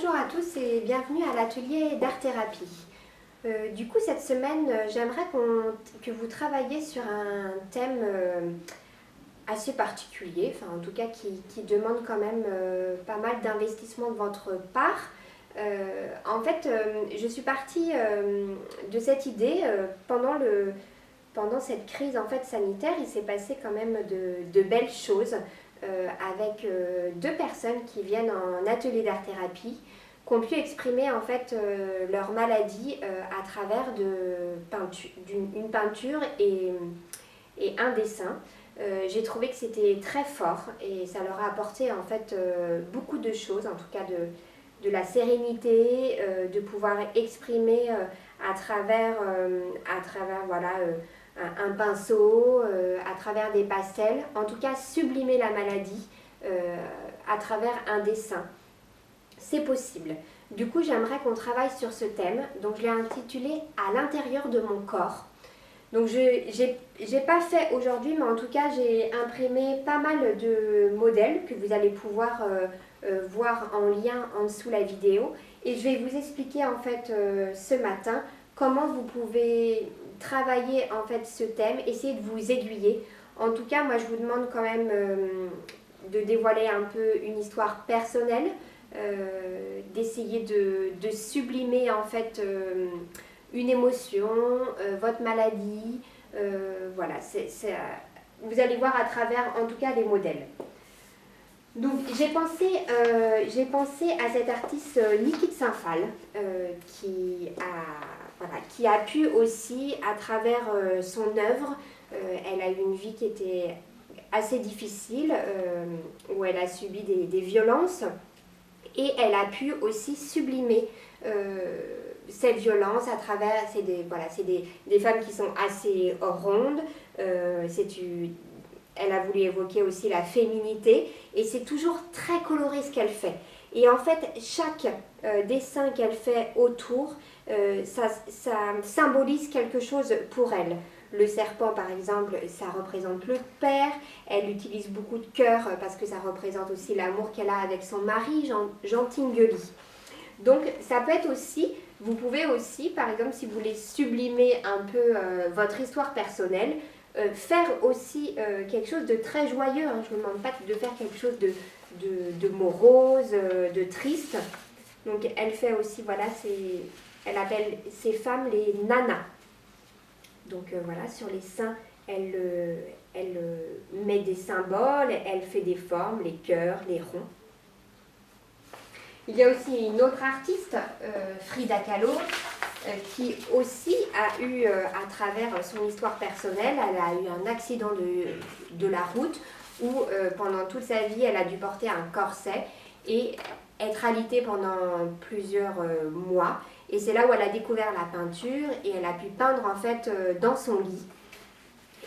Bonjour à tous et bienvenue à l'atelier d'art-thérapie. Du coup, cette semaine, j'aimerais que vous travailliez sur un thème assez particulier, enfin en tout cas qui demande quand même pas mal d'investissement de votre part. Je suis partie de cette idée pendant cette crise sanitaire. Il s'est passé quand même de belles choses avec deux personnes qui viennent en atelier d'art-thérapie, qui ont pu exprimer leur maladie à travers une peinture et un dessin. J'ai trouvé que c'était très fort et ça leur a apporté beaucoup de choses, en tout cas de la sérénité, de pouvoir exprimer à travers un pinceau, à travers des pastels, en tout cas sublimer la maladie à travers un dessin. C'est possible. Du coup, j'aimerais qu'on travaille sur ce thème, donc je l'ai intitulé « À l'intérieur de mon corps ». Donc j'ai pas fait aujourd'hui, mais en tout cas j'ai imprimé pas mal de modèles que vous allez pouvoir voir en lien en dessous la vidéo, et je vais vous expliquer ce matin comment vous pouvez travailler ce thème, essayer de vous aiguiller. En tout cas, moi je vous demande quand même de dévoiler un peu une histoire personnelle, d'essayer de sublimer une émotion, votre maladie, vous allez voir à travers en tout cas les modèles. Donc j'ai pensé à cet artiste Niki de Saint-Phal qui a pu aussi à travers son œuvre, elle a eu une vie qui était assez difficile, où elle a subi des violences, et elle a pu aussi sublimer cette violence à travers, c'est des femmes qui sont assez rondes, elle a voulu évoquer aussi la féminité, et c'est toujours très coloré ce qu'elle fait. Et en fait, chaque dessin qu'elle fait autour, ça symbolise quelque chose pour elle. Le serpent, par exemple, ça représente le père. Elle utilise beaucoup de cœur parce que ça représente aussi l'amour qu'elle a avec son mari, Jean Tinguely. Donc, ça peut être aussi, vous pouvez aussi, par exemple, si vous voulez sublimer un peu votre histoire personnelle, faire aussi quelque chose de très joyeux. Hein. Je ne vous demande pas de faire quelque chose de morose, de triste. Donc, elle fait aussi, elle appelle ces femmes les nanas. Donc sur les seins, elle met des symboles, elle fait des formes, les cœurs, les ronds. Il y a aussi une autre artiste, Frida Kahlo, qui aussi a eu, à travers son histoire personnelle, elle a eu un accident de la route où pendant toute sa vie, elle a dû porter un corset et être alitée pendant plusieurs mois. Et c'est là où elle a découvert la peinture et elle a pu peindre dans son lit.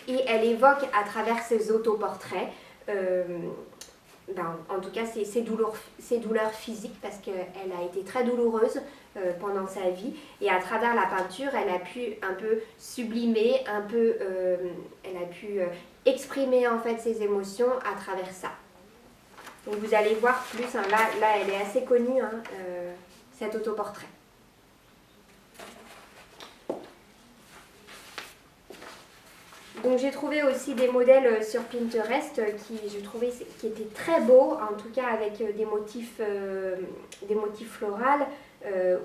Et elle évoque à travers ses autoportraits, en tout cas ses douleurs physiques, parce qu'elle a été très douloureuse pendant sa vie. Et à travers la peinture, elle a pu un peu sublimer, elle a pu exprimer ses émotions à travers ça. Donc vous allez voir plus, hein, là elle est assez connue, cet autoportrait. Donc j'ai trouvé aussi des modèles sur Pinterest qui étaient très beaux, en tout cas avec des motifs floraux,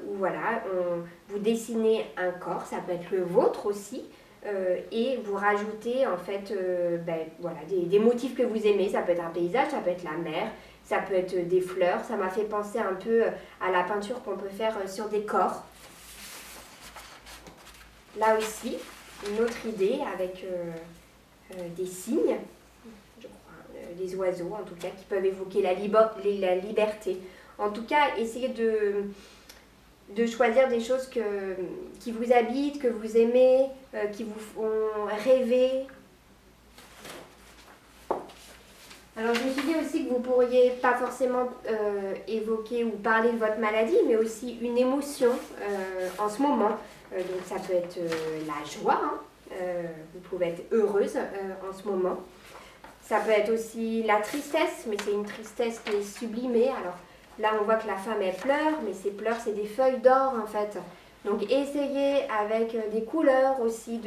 où vous dessinez un corps, ça peut être le vôtre aussi, et vous rajoutez des motifs que vous aimez. Ça peut être un paysage, ça peut être la mer, ça peut être des fleurs. Ça m'a fait penser un peu à la peinture qu'on peut faire sur des corps. Là aussi, une autre idée avec des cygnes, je crois, des oiseaux en tout cas, qui peuvent évoquer la liberté. En tout cas, essayez de choisir des choses qui vous habitent, que vous aimez, qui vous font rêver. Alors je me suis dit aussi que vous pourriez pas forcément évoquer ou parler de votre maladie, mais aussi une émotion en ce moment. Donc ça peut être la joie, vous pouvez être heureuse en ce moment. Ça peut être aussi la tristesse, mais c'est une tristesse qui est sublimée. Alors Là, on voit que la femme, elle pleure, mais ces pleurs, c'est des feuilles d'or, en fait. Donc, essayez avec des couleurs aussi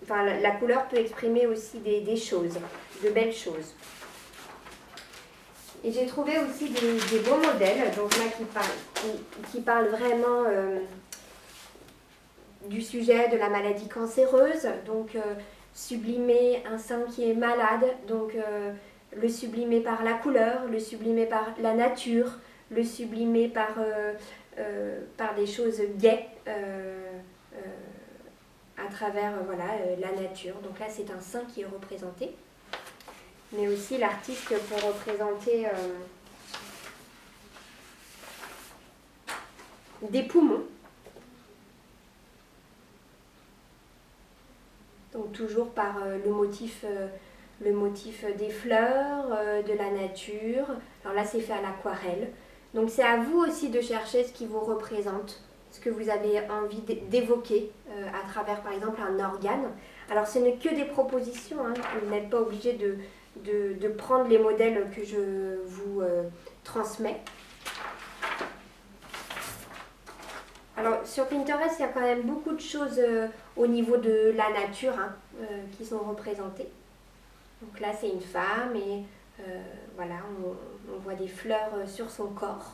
enfin, la couleur peut exprimer aussi des choses, de belles choses. Et j'ai trouvé aussi des beaux modèles, donc là, qui parlent vraiment du sujet de la maladie cancéreuse. Donc, sublimer un sein qui est malade, donc le sublimer par la couleur, le sublimer par la nature, le sublimer par des choses gaies à travers la nature. Donc là, c'est un sein qui est représenté, mais aussi l'artiste pour représenter des poumons. Donc toujours par le motif des fleurs, de la nature. Alors là, c'est fait à l'aquarelle. Donc c'est à vous aussi de chercher ce qui vous représente, ce que vous avez envie d'évoquer à travers par exemple un organe. Alors ce n'est que des propositions, hein. Vous n'êtes pas obligé de prendre les modèles que je vous transmets. Alors sur Pinterest, il y a quand même beaucoup de choses au niveau de la nature qui sont représentées. Donc là, c'est une femme et voilà, on voit des fleurs sur son corps.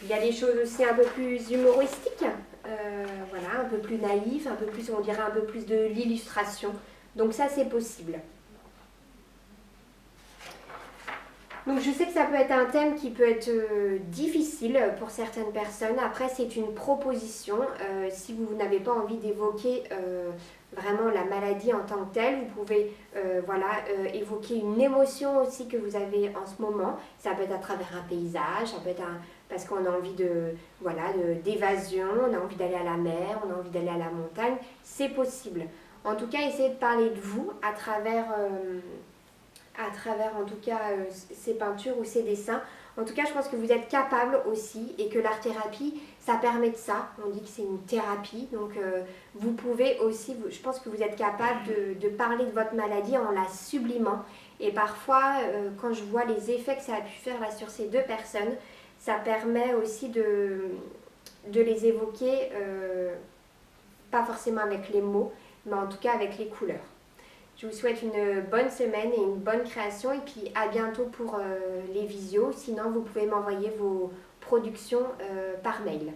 Il y a des choses aussi un peu plus humoristiques, voilà, un peu plus naïves, un peu plus, on dirait un peu plus de l'illustration. Donc ça, c'est possible. Donc je sais que ça peut être un thème qui peut être difficile pour certaines personnes. Après, c'est une proposition. Si vous n'avez pas envie d'évoquer vraiment la maladie en tant que telle, vous pouvez évoquer une émotion aussi que vous avez en ce moment. Ça peut être à travers un paysage, ça peut être parce qu'on a envie d'évasion, on a envie d'aller à la mer, on a envie d'aller à la montagne. C'est possible. En tout cas, essayez de parler de vous à travers en tout cas ces peintures ou ces dessins. En tout cas, je pense que vous êtes capable aussi et que l'art-thérapie, ça permet de ça. On dit que c'est une thérapie, donc vous pouvez aussi, je pense que vous êtes capable de parler de votre maladie en la sublimant. Et parfois, quand je vois les effets que ça a pu faire là sur ces deux personnes, ça permet aussi de les évoquer, pas forcément avec les mots, mais en tout cas avec les couleurs. Je vous souhaite une bonne semaine et une bonne création et puis à bientôt pour les visios. Sinon, vous pouvez m'envoyer vos productions par mail.